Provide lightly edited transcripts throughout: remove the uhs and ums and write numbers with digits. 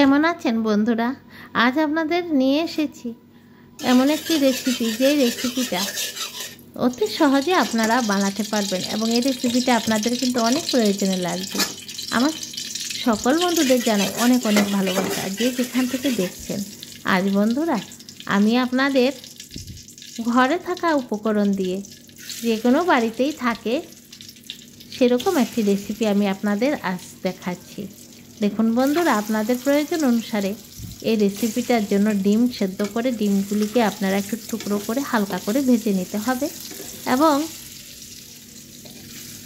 কেমন আছেন বন্ধুরা? আজ আপনাদের নিয়ে এসেছি এমন একটি রেসিপি, যেই রেসিপিটা অতি সহজে আপনারা বানাতে পারবেন এবং এই রেসিপিটা আপনাদের কিন্তু অনেক প্রয়োজনে লাগবে। আমার সকল বন্ধুদের জানাই অনেক অনেক ভালোবাসা, যে যেখান থেকে দেখছেন। আজ বন্ধুরা আমি আপনাদের ঘরে থাকা উপকরণ দিয়ে, যে কোনো বাড়িতেই থাকে সেরকম একটি রেসিপি আমি আপনাদের আজ দেখাচ্ছি। দেখুন বন্ধুরা, আপনাদের প্রয়োজন অনুসারে এই রেসিপিটার জন্য ডিম সেদ্ধ করে ডিমগুলিকে আপনারা একটু টুকরো করে হালকা করে ভেজে নিতে হবে এবং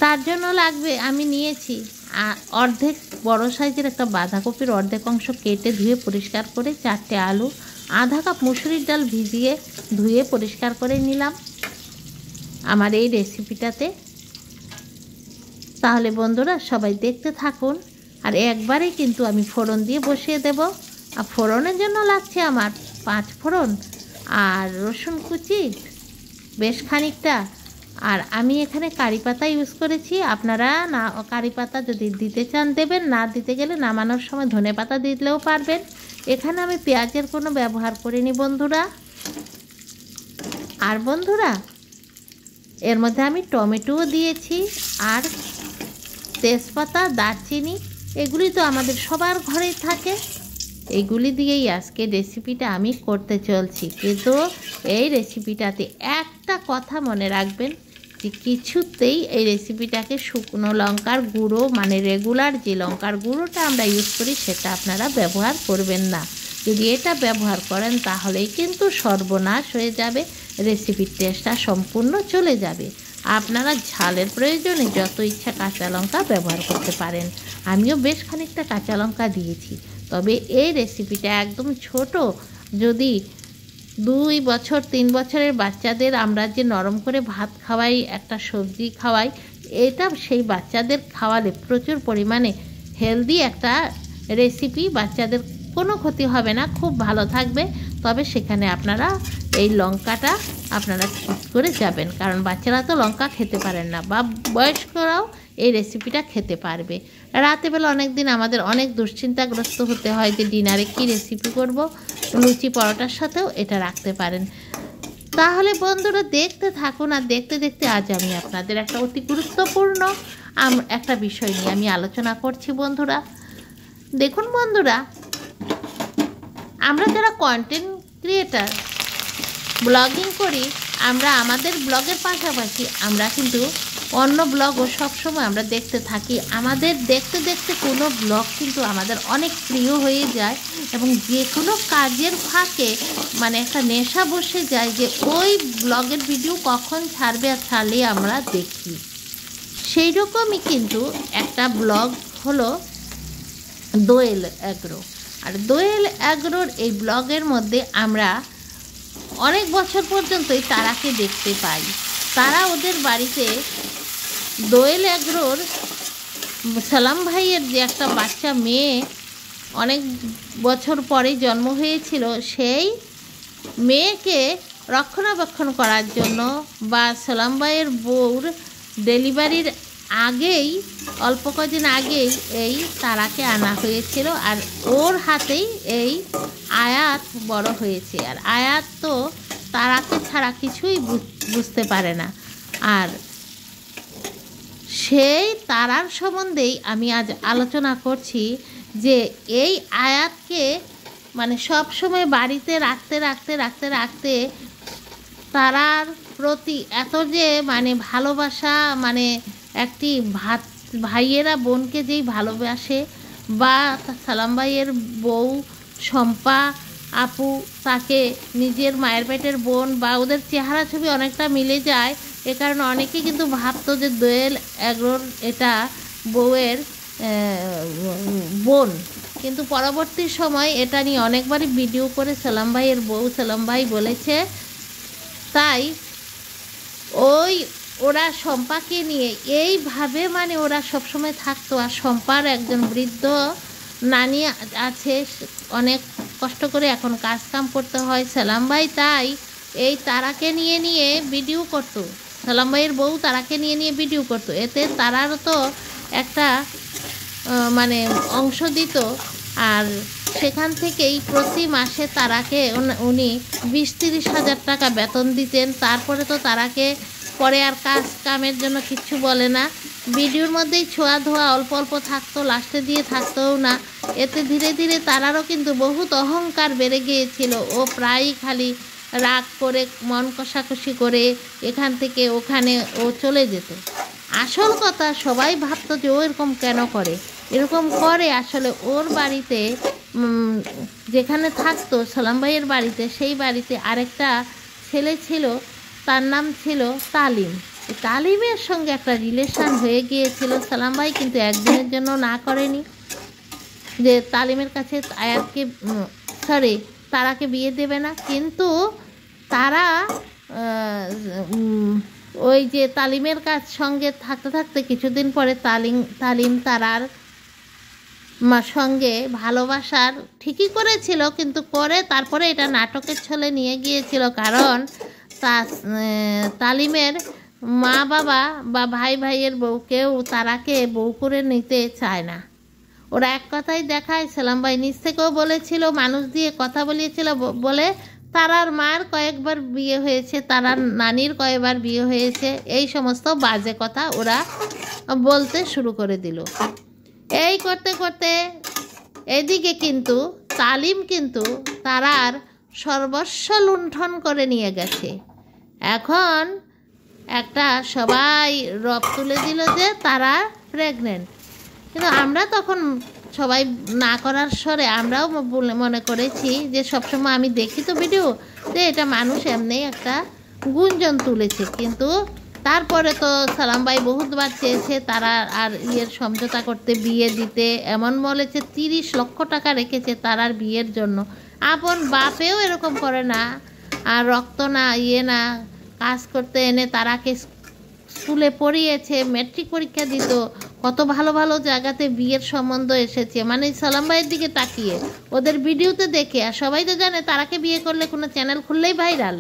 তার জন্য লাগবে, আমি নিয়েছি অর্ধেক বড় সাইজের একটা বাঁধাকপির অর্ধেক অংশ কেটে ধুয়ে পরিষ্কার করে, 4টে আলু, আধা কাপ মুসুরির ডাল ভিজিয়ে ধুয়ে পরিষ্কার করে নিলাম আমার এই রেসিপিটাতে। তাহলে বন্ধুরা সবাই দেখতে থাকুন, আর একবারেই কিন্তু আমি ফোড়ন দিয়ে বসিয়ে দেব। আর ফোড়নের জন্য লাগছে আমার 5 ফোড়ন আর রসুন কুচি বেশ খানিকটা, আর আমি এখানে কারি পাতা ইউজ করেছি। আপনারা না কারি পাতা যদি দিতে চান দেবেন, না দিতে গেলে নামানোর সময় ধনে পাতা দিলেও পারবেন। এখানে আমি পেঁয়াজের কোনো ব্যবহার করিনি বন্ধুরা। আর বন্ধুরা এর মধ্যে আমি টমেটোও দিয়েছি, আর তেজপাতা, দারচিনি, এগুলি তো আমাদের সবার ঘরেই থাকে। এগুলি দিয়েই আজকে রেসিপিটা আমি করতে চলছি। কিন্তু এই রেসিপিটাতে একটা কথা মনে রাখবেন, যে কিছুতেই এই রেসিপিটাকে শুকনো লঙ্কার গুঁড়ো, মানে রেগুলার যে লঙ্কার গুঁড়োটা আমরা ইউজ করি, সেটা আপনারা ব্যবহার করবেন না। যদি এটা ব্যবহার করেন তাহলেই কিন্তু সর্বনাশ হয়ে যাবে, রেসিপির টেস্টটা সম্পূর্ণ চলে যাবে। আপনারা ঝালের প্রয়োজনে যত ইচ্ছা কাঁচা লঙ্কা ব্যবহার করতে পারেন। আমিও বেশ খানিকটা কাঁচা লঙ্কা দিয়েছি। তবে এই রেসিপিটা একদম ছোট, যদি 2 বছর 3 বছরের বাচ্চাদের আমরা যে নরম করে ভাত খাওয়াই, একটা সবজি খাওয়াই, এটা সেই বাচ্চাদের খাওয়ালে প্রচুর পরিমাণে হেলদি একটা রেসিপি। বাচ্চাদের কোনো ক্ষতি হবে না, খুব ভালো থাকবে। তবে সেখানে আপনারা এই লঙ্কাটা আপনারা ঠিক করে যাবেন, কারণ বাচ্চারা তো লঙ্কা খেতে পারেন না, বা বয়স্করাও এই রেসিপিটা খেতে পারবে। রাতেবেলা অনেক দিন আমাদের অনেক দুশ্চিন্তাগ্রস্ত হতে হয় যে ডিনারে কী রেসিপি করব, লুচি পরোটার সাথেও এটা রাখতে পারেন। তাহলে বন্ধুরা দেখতে থাকুন, আর দেখতে দেখতে আজ আমি আপনাদের একটা অতি গুরুত্বপূর্ণ একটা বিষয় নিয়ে আমি আলোচনা করছি বন্ধুরা। দেখুন বন্ধুরা, আমরা যারা কন্টেন্ট ক্রিয়েটার, ব্লগিং করি, আমরা আমাদের ব্লগের পাশাপাশি আমরা কিন্তু অন্য ব্লগও সবসময় আমরা দেখতে থাকি। আমাদের দেখতে দেখতে কোনো ব্লগ কিন্তু আমাদের অনেক প্রিয় হয়ে যায়, এবং যে কোনো কাজের ফাঁকে মানে একটা নেশা বসে যায় যে ওই ব্লগের ভিডিও কখন ছাড়বে, আর ছাড়লে আমরা দেখি। সেই রকমই কিন্তু একটা ব্লগ হলো দোয়েল অ্যাগ্রো। আর দোয়েল অ্যাগ্রোর এই ব্লগের মধ্যে আমরা অনেক বছর পর্যন্তই তারাকে দেখতে পাই। তারা ওদের বাড়িতে দোয়েল অ্যাগ্রোর সালাম ভাইয়ের যে একটা বাচ্চা মেয়ে অনেক বছর পরে জন্ম হয়েছিল, সেই মেয়েকে রক্ষণাবেক্ষণ করার জন্য, বা সালাম ভাইয়ের বউর ডেলিভারির আগেই, অল্প কদিন আগেই এই তারাকে আনা হয়েছিল। আর ওর হাতেই এই আয়াত বড় হয়েছে। আর আয়াত তো তারাকে ছাড়া কিছুই বুঝতে পারে না। আর সেই তারার সম্বন্ধেই আমি আজ আলোচনা করছি, যে এই আয়াতকে মানে সব সময় বাড়িতে রাখতে তারার প্রতি এত যে মানে ভালোবাসা, মানে একটি ভাইয়েরা বোনকে যেই ভালোবাসে, বা সালাম ভাইয়ের বউ শম্পা আপু তাকে নিজের মায়ের পেটের বোন, বা ওদের চেহারা ছবি অনেকটা মিলে যায়। এ কারণে অনেকেই কিন্তু ভাবতো যে দোয়েল অ্যাগ্রোর এটা বউয়ের বোন, কিন্তু পরবর্তী সময় এটা নিয়ে অনেকবারই ভিডিও করে সালাম ভাইয়ের বউ সালাম ভাই বলেছে। তাই ওরা শম্পাকে নিয়ে এইভাবে মানে ওরা সবসময় থাকতো। আর শম্পার একজন বৃদ্ধ নানি আছে, অনেক কষ্ট করে এখন কাজকাম করতে হয় সালাম ভাই, তাই এই তারাকে নিয়ে ভিডিও করতো। সালাম ভাইয়ের বউ তারাকে নিয়ে ভিডিও করতো। এতে তারারও তো একটা মানে অংশ দিত। আর সেখান থেকেই প্রতি মাসে তারাকে উনি 20-30 হাজার টাকা বেতন দিতেন। তারপরে তো তারাকে পরে আর কামের জন্য কিচ্ছু বলে না, ভিডিওর মধ্যেই ছোঁয়া ধোয়া অল্প অল্প থাকতো, লাস্টে দিয়ে থাকতোও না। এতে ধীরে ধীরে তারারও কিন্তু বহুত অহংকার বেড়ে গিয়েছিল। ও প্রায়ই খালি রাগ করে মন কষাকষি করে এখান থেকে ওখানে ও চলে যেত। আসল কথা সবাই ভাবতো যে ও এরকম কেন করে, এরকম করে আসলে ওর বাড়িতে যেখানে থাকতো সালাম ভাইয়ের বাড়িতে, সেই বাড়িতে আরেকটা ছেলে ছিল, তার নাম ছিল তালিম। তালিমের সঙ্গে একটা রিলেশান হয়ে গিয়েছিল। সালাম ভাই কিন্তু একদিনের জন্য না করেনি যে তালিমের কাছে তারাকে বিয়ে দেবে না। কিন্তু তারা ওই যে তালিমের সঙ্গে থাকতে থাকতে কিছুদিন পরে তালিম তারার সঙ্গে ভালোবাসার ঠিকই করেছিল, কিন্তু তারপরে এটা নাটকের ছলে নিয়ে গিয়েছিল। কারণ তালিমের মা বাবা বা ভাইয়ের বউ কেউ তারাকে বউ করে নিতে চায় না। ওরা এক কথাই দেখায়, সালাম ভাই নিজ থেকেও বলেছিল, মানুষ দিয়ে কথা বলিয়েছিল, বলে তারার মার কয়েকবার বিয়ে হয়েছে, তারার নানির কয়েকবার বিয়ে হয়েছে, এই সমস্ত বাজে কথা ওরা বলতে শুরু করে দিল। এই করতে করতে এদিকে কিন্তু তালিম কিন্তু তারার সর্বস্ব লুণ্ঠন করে নিয়ে গেছে। এখন একটা সবাই রব তুলে দিল যে তারা প্রেগনেন্ট। কিন্তু আমরা তখন সবাই না করার স্বরে আমরাও মনে করেছি যে সবসময় আমি দেখি তো ভিডিও, যে এটা মানুষ এমনি একটা গুঞ্জন তুলেছে। কিন্তু তারপরে তো সালাম ভাই বহুতবার চেয়েছে তারা আর সমঝোতা করতে, বিয়ে দিতে, এমন বলেছে 30 লক্ষ টাকা রেখেছে তারার বিয়ের জন্য। আপন বাপেও এরকম করে না, আর রক্ত না না কাজ করতে এনে তারাকে স্কুলে পড়িয়েছে, ম্যাট্রিক পরীক্ষা দিত, কত ভালো ভালো জায়গাতে বিয়ের সম্বন্ধ এসেছে, মানে সালাম ভাইয়ের দিকে তাকিয়ে ওদের ভিডিওতে দেখে। আর সবাই তো জানে তারাকে বিয়ে করলে কোনো চ্যানেল খুললেই ভাইরাল।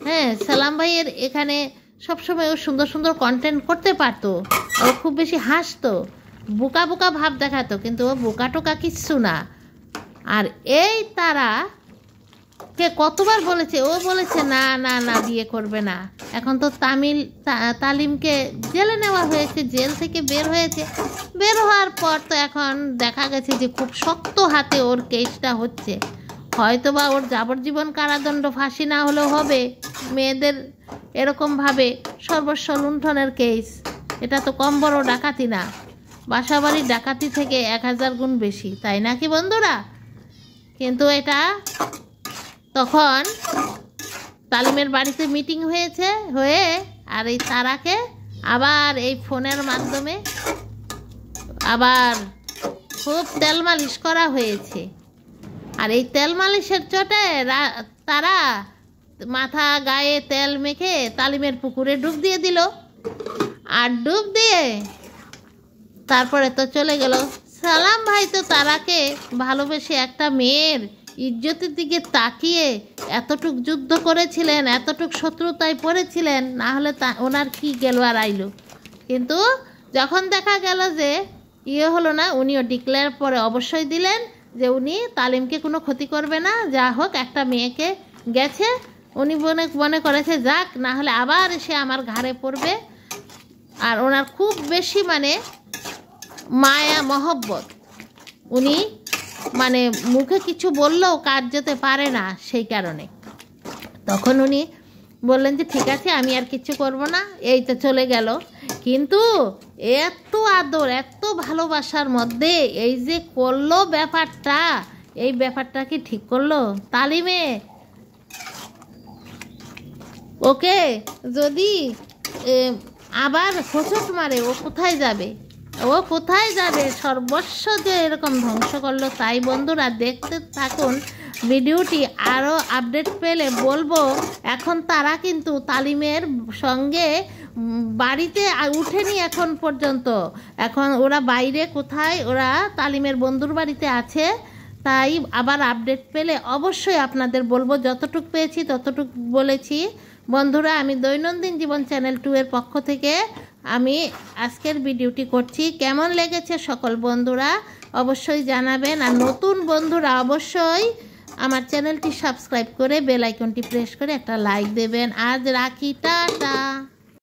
হ্যাঁ, সালাম ভাইয়ের এখানে সবসময় ও সুন্দর সুন্দর কন্টেন্ট করতে পারতো, ও খুব বেশি হাসতো, বোকা বোকা ভাব দেখাতো, কিন্তু ও বোকা টোকা কিচ্ছু না। আর এই তারা কে কতবার বলেছে, ও বলেছে না না না বিয়ে করবে না। এখন তো তালিমকে জেলে নেওয়া হয়েছে, জেল থেকে বের হয়েছে। বের হওয়ার পর তো এখন দেখা গেছে যে খুব শক্ত হাতে ওর কেসটা হচ্ছে। হয়তো বা ওর যাবজ্জীবন কারাদণ্ড, ফাঁসি না হলেও হবে। মেয়েদের এরকমভাবে সর্বস্ব লুণ্ঠনের কেস, এটা তো কম বড় ডাকাতি না, বাসাবাড়ির ডাকাতি থেকে 1000 গুণ বেশি, তাই নাকি বন্ধুরা? কিন্তু এটা তখন তালিমের বাড়িতে মিটিং হয়েছে, আর এই তারাকে আবার এই ফোনের মাধ্যমে আবার খুব তেল মালিশ করা হয়েছে। আর এই তেল মালিশের চোটে তারা মাথা গায়ে তেল মেখে তালিমের পুকুরে ডুব দিয়ে দিল। আর ডুব দিয়ে তারপরে তো চলে গেল। সালাম ভাই তো তারাকে ভালোবেসে একটা মেয়ের ইজ্জতের দিকে তাকিয়ে এতটুক যুদ্ধ করেছিলেন, এতটুক শত্রুতায় পড়েছিলেন, না হলে ওনার কি গেল আর আইলো। কিন্তু যখন দেখা গেল যে হলো না, উনিও ডিক্লেয়ার পরে অবশ্যই দিলেন যে উনি তালিমকে কোনো ক্ষতি করবে না। যা হোক, একটা মেয়েকে গেছে, উনি মনে করেছে যাক, না হলে আবার এসে আমার ঘাড়ে পড়বে। আর ওনার খুব বেশি মানে মায়া মহব্বত, উনি মানে মুখে কিছু বললেও কাজ যেতে পারে না, সেই কারণে তখন উনি বললেন যে ঠিক আছে, আমি আর কিছু করব না, এই তো চলে গেল। কিন্তু এত আদর, এত ভালোবাসার মধ্যে এই যে করলো ব্যাপারটা, এই ব্যাপারটা কি ঠিক করলো? তালিমে ওকে যদি আবার হোঁচট মারে, ও কোথায় যাবে? সর্বস্ব যে এরকম ধ্বংস করলো। তাই বন্ধুরা দেখতে থাকুন ভিডিওটি, আরও আপডেট পেলে বলবো। এখন তারা কিন্তু তালিমের সঙ্গে বাড়িতে উঠেনি এখন পর্যন্ত, এখন ওরা বাইরে কোথায়, ওরা তালিমের বন্ধুর বাড়িতে আছে। তাই আবার আপডেট পেলে অবশ্যই আপনাদের বলবো, যতটুকু পেয়েছি ততটুকু বলেছি। বন্ধুরা, আমি দৈনন্দিন জীবন চ্যানেল 2 এর পক্ষ থেকে আমি আজকের ভিডিওটি করছি। কেমন লেগেছে সকল বন্ধুরা অবশ্যই জানাবেন। আর নতুন বন্ধুরা অবশ্যই আমার চ্যানেলটি সাবস্ক্রাইব করে বেল আইকনটি প্রেস করে একটা লাইক দেবেন। আজ রাখি, টাটা।